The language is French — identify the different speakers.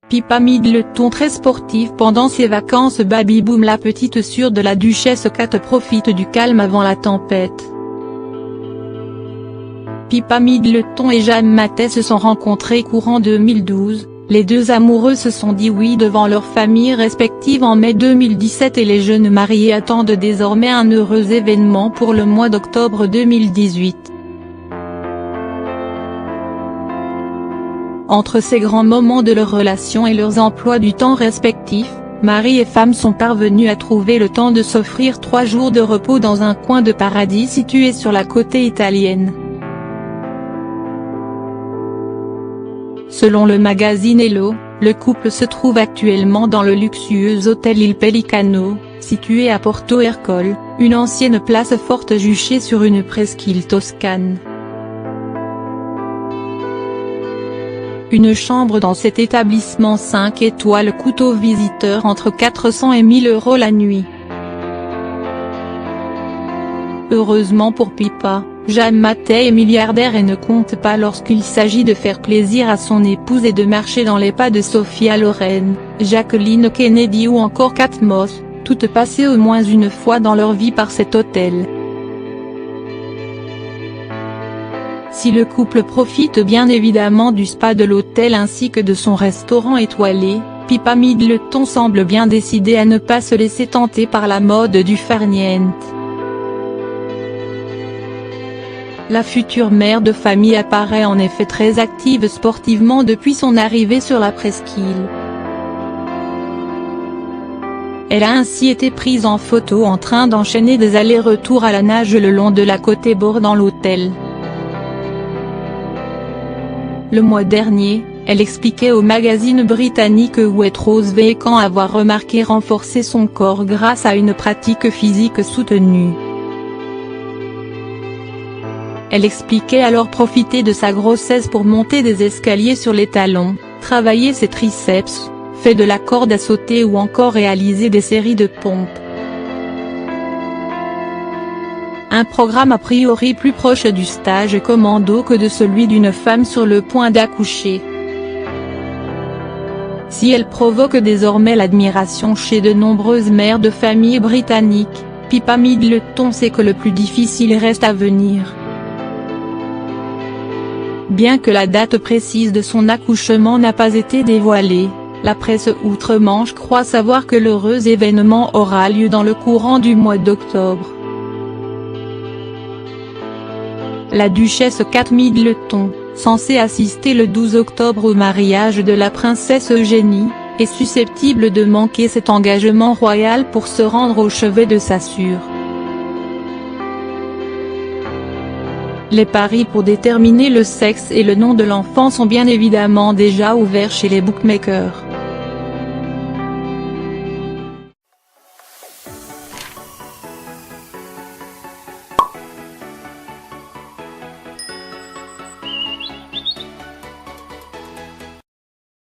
Speaker 1: Pippa Middleton très sportive pendant ses vacances. Baby Boom. La petite sœur de la duchesse Kate profite du calme avant la tempête. Pippa Middleton et Jeanne Mathey se sont rencontrés courant 2012, les deux amoureux se sont dit oui devant leurs familles respectives en mai 2017 et les jeunes mariés attendent désormais un heureux événement pour le mois d'octobre 2018. Entre ces grands moments de leur relation et leurs emplois du temps respectifs, mari et femme sont parvenus à trouver le temps de s'offrir 3 jours de repos dans un coin de paradis situé sur la côte italienne. Selon le magazine Hello, le couple se trouve actuellement dans le luxueux hôtel Il Pelicano, situé à Porto Ercole, une ancienne place forte juchée sur une presqu'île toscane. Une chambre dans cet établissement 5 étoiles coûte aux visiteurs entre 400 et 1000 € la nuit. Heureusement pour Pippa, Jeanne Mathey est milliardaire et ne compte pas lorsqu'il s'agit de faire plaisir à son épouse et de marcher dans les pas de Sophia Loren, Jacqueline Kennedy ou encore Kate Moss, toutes passées au moins une fois dans leur vie par cet hôtel. Si le couple profite bien évidemment du spa de l'hôtel ainsi que de son restaurant étoilé, Pippa Middleton semble bien décidée à ne pas se laisser tenter par la mode du farniente. La future mère de famille apparaît en effet très active sportivement depuis son arrivée sur la presqu'île. Elle a ainsi été prise en photo en train d'enchaîner des allers-retours à la nage le long de la côte bordant l'hôtel. Le mois dernier, elle expliquait au magazine britannique Waitrose Weekend avoir remarqué renforcer son corps grâce à une pratique physique soutenue. Elle expliquait alors profiter de sa grossesse pour monter des escaliers sur les talons, travailler ses triceps, faire de la corde à sauter ou encore réaliser des séries de pompes. Un programme a priori plus proche du stage commando que de celui d'une femme sur le point d'accoucher. Si elle provoque désormais l'admiration chez de nombreuses mères de famille britanniques, Pippa Middleton sait que le plus difficile reste à venir. Bien que la date précise de son accouchement n'a pas été dévoilée, la presse outre-Manche croit savoir que l'heureux événement aura lieu dans le courant du mois d'octobre. La duchesse Kate Middleton, censée assister le 12 octobre au mariage de la princesse Eugénie, est susceptible de manquer cet engagement royal pour se rendre au chevet de sa sœur. Les paris pour déterminer le sexe et le nom de l'enfant sont bien évidemment déjà ouverts chez les bookmakers.